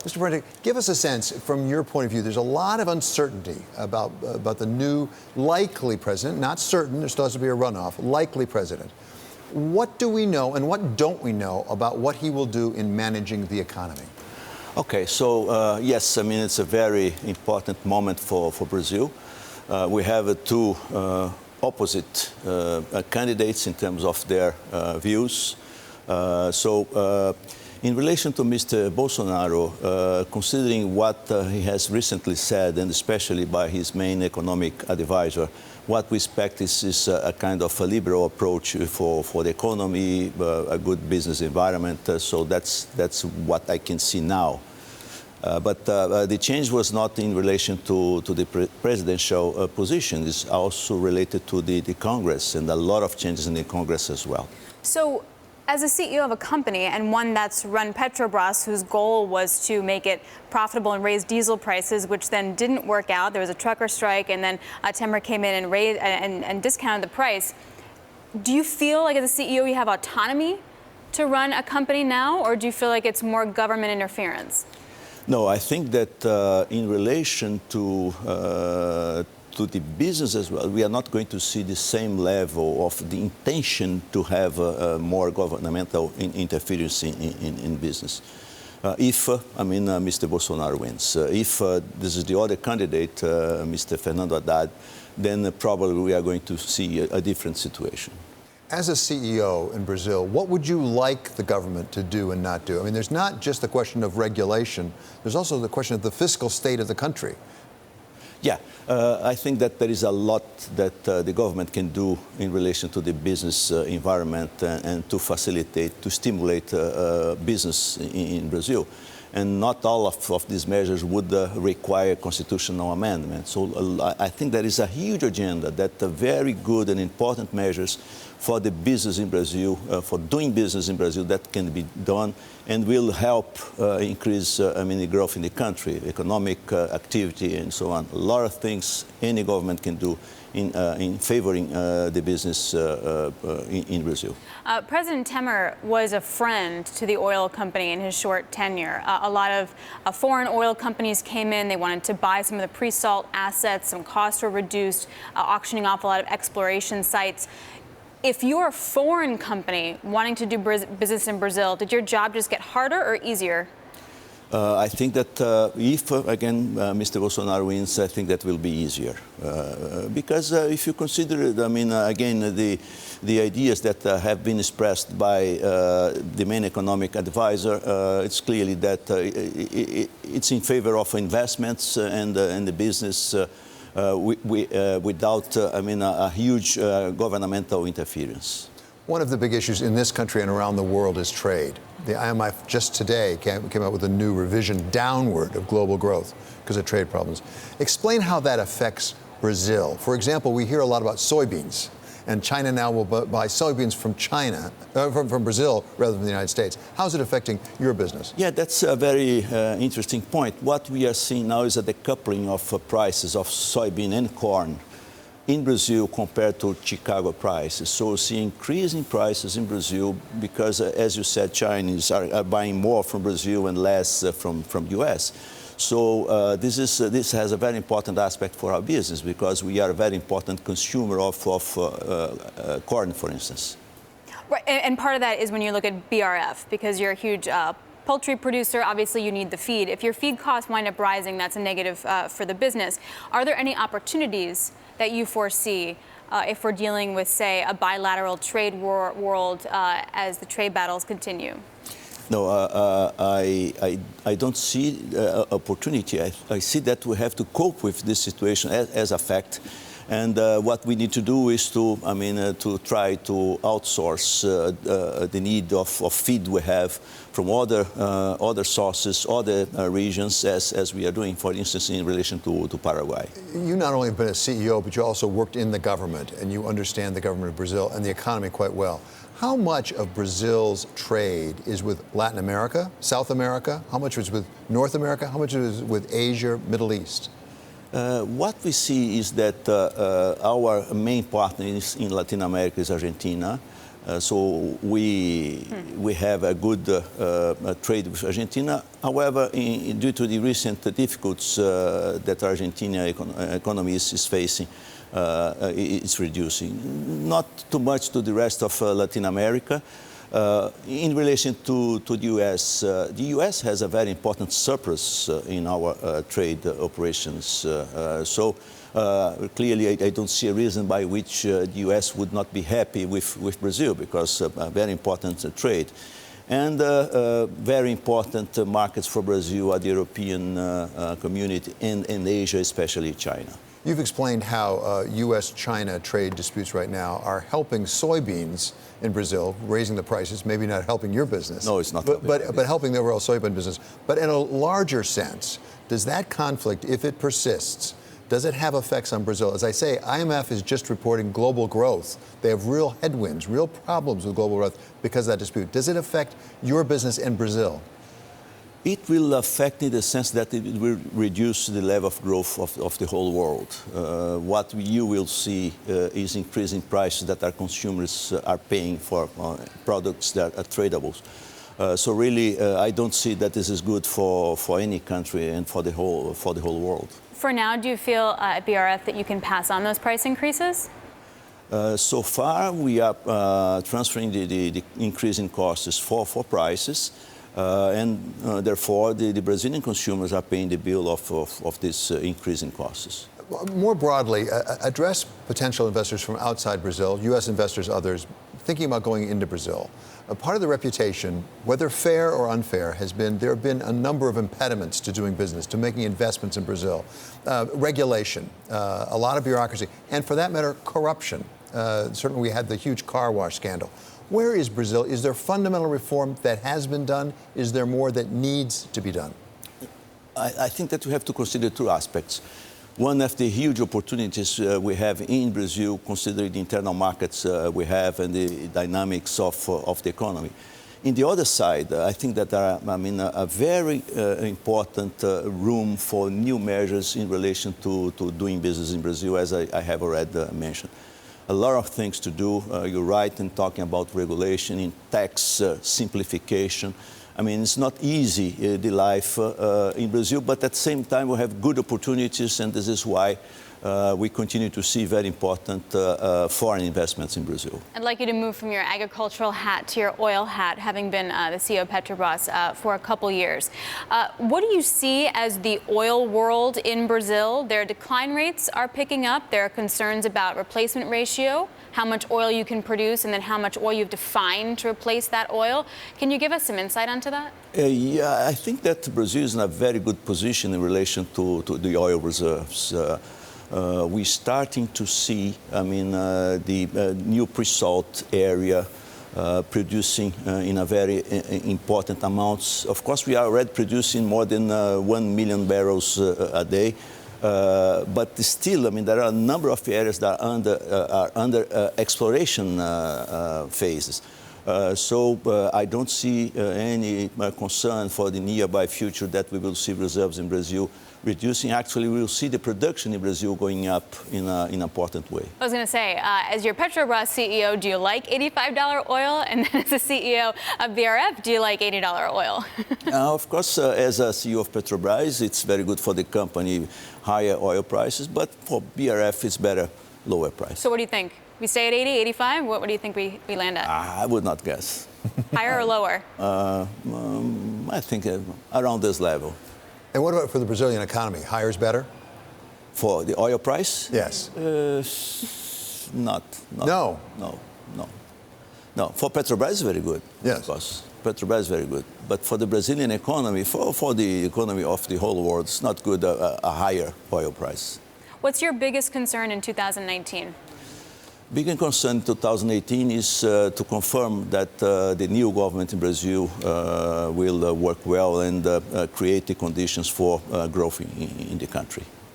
Mr. Parente, give us a sense from your point of view. There's a lot of uncertainty about the new likely president, not certain, there still has to be a runoff, likely president. What do we know and what don't we know about what he will do in managing the economy? Okay, so yes, I mean, it's a very important moment for Brazil. We have two opposite candidates in terms of their views. In relation to Mr. Bolsonaro, considering what he has recently said, and especially by his main economic advisor, what we expect is a kind of a liberal approach for the economy, a good business environment. So that's what I can see now. But the change was not in relation to the presidential position. It's also related to the Congress and a lot of changes in the Congress as well. So, as a CEO of a company and one that's run Petrobras, whose goal was to make it profitable and raise diesel prices, which then didn't work out. There was a trucker strike, and then Temer came in and raised and discounted the price. Do you feel like as a CEO you have autonomy to run a company now, or do you feel like it's more government interference? No, I think that in relation to the business as well, we are not going to see the same level of the intention to have more governmental interference in business. If Mr. Bolsonaro wins, if this is the other candidate, Mr. Fernando Haddad, then probably we are going to see a different situation. As a CEO in Brazil, what would you like the government to do and not do? I mean, there's not just the question of regulation, there's also the question of the fiscal state of the country. Yeah, I think that there is a lot that the government can do in relation to the business environment and to facilitate, to stimulate business in Brazil. And not all of these measures would require constitutional amendment. So I think there is a huge agenda that are very good and important measures for the business in Brazil, for doing business in Brazil that can be done and will help increase the growth in the country, economic activity and so on. A lot of things any government can do in favoring the business in Brazil. President Temer was a friend to the oil company in his short tenure. A lot of foreign oil companies came in. They wanted to buy some of the pre-salt assets. Some costs were reduced, auctioning off a lot of exploration sites. If you're a foreign company wanting to do business in Brazil, did your job just get harder or easier? I think that if, again, Mr. Bolsonaro wins, I think that will be easier. Because if you consider, again, the ideas that have been expressed by the main economic advisor, it's clearly that it's in favor of investments and the business without, a huge governmental interference. One of the big issues in this country and around the world is trade. The IMF just today came out with a new revision downward of global growth because of trade problems. Explain how that affects Brazil. For example, we hear a lot about soybeans, and China now will buy soybeans from from Brazil rather than the United States. How's it affecting your business? Yeah, that's a very interesting point. What we are seeing now is a decoupling of prices of soybean and corn in Brazil compared to Chicago prices. So we see increasing prices in Brazil because, as you said, Chinese are buying more from Brazil and less from U.S. So this has a very important aspect for our business because we are a very important consumer of corn, for instance. Right, and part of that is when you look at BRF, because you're a huge poultry producer, obviously you need the feed. If your feed costs wind up rising, that's a negative for the business. Are there any opportunities that you foresee if we're dealing with, say, a bilateral trade world as the trade battles continue? No, I don't see opportunity. I see that we have to cope with this situation as a fact. And what we need to do is to try to outsource the need of feed we have from other sources, other regions, as we are doing, for instance, in relation to Paraguay. You not only have been a CEO, but you also worked in the government, and you understand the government of Brazil and the economy quite well. How much of Brazil's trade is with Latin America, South America? How much is with North America? How much is with Asia, Middle East? What we see is that our main partner in Latin America is Argentina. So we have a good trade with Argentina. However, due to the recent difficulties that Argentina economy is facing, it's reducing. Not too much to the rest of Latin America. In relation to the U.S. has a very important surplus in our trade operations. Clearly, I don't see a reason by which the U.S. would not be happy with Brazil, because a very important trade. And very important markets for Brazil are the European community and Asia, especially China. You've explained how U.S.-China trade disputes right now are helping soybeans in Brazil, raising the prices, maybe not helping your business. No, it's not. But helping the overall soybean business. But in a larger sense, does that conflict, if it persists, does it have effects on Brazil? As I say, IMF is just reporting global growth. They have real headwinds, real problems with global growth because of that dispute. Does it affect your business in Brazil? It will affect in the sense that it will reduce the level of growth of the whole world. What you will see is increasing prices that our consumers are paying for products that are tradables. So really, I don't see that this is good for any country and for the whole world. For now, do you feel at BRF that you can pass on those price increases? So far, we are transferring the increasing costs for prices. And therefore, the Brazilian consumers are paying the bill of this increase in costs. More broadly, address potential investors from outside Brazil, U.S. investors, others, thinking about going into Brazil. Part of the reputation, whether fair or unfair, has been there have been a number of impediments to doing business, to making investments in Brazil. Regulation, a lot of bureaucracy, and for that matter, corruption. Certainly, we had the huge car wash scandal. Where is Brazil? Is there fundamental reform that has been done? Is there more that needs to be done? I think that we have to consider two aspects. One of the huge opportunities we have in Brazil, considering the internal markets we have and the dynamics of the economy. In the other side, I think that there are, a very important room for new measures in relation to doing business in Brazil, as I have already mentioned. A lot of things to do. You're right in talking about regulation, in tax simplification. It's not easy, the life in Brazil, but at the same time, we have good opportunities, and this is why we continue to see very important foreign investments in Brazil. I'd like you to move from your agricultural hat to your oil hat, having been the CEO of Petrobras for a couple years. What do you see as the oil world in Brazil? Their decline rates are picking up. There are concerns about replacement ratio, how much oil you can produce, and then how much oil you have to find to replace that oil. Can you give us some insight onto that? Yeah, I think that Brazil is in a very good position in relation to the oil reserves. We're starting to see, the new pre-salt area producing in a very important amounts. Of course, we are already producing more than 1 million barrels a day. But still, there are a number of areas that are under exploration phases. So I don't see any concern for the nearby future that we will see reserves in Brazil reducing. Actually, we will see the production in Brazil going up in an important way. I was going to say, as your Petrobras CEO, do you like $85 oil? And then as the CEO of BRF, do you like $80 oil? Of course, as a CEO of Petrobras, it's very good for the company, higher oil prices, but for BRF, it's better lower price. So what do you think? We stay at 80, 85? What do you think we land at? I would not guess. Higher or lower? I think around this level. And what about for the Brazilian economy? Higher is better? For the oil price? Yes. No. For Petrobras, it's very good. Yes. Of course. Petrobras is very good. But for the Brazilian economy, for the economy of the whole world, it's not good a higher oil price. What's your biggest concern in 2019? Big concern in 2018 is to confirm that the new government in Brazil will work well and create the conditions for growth in the country.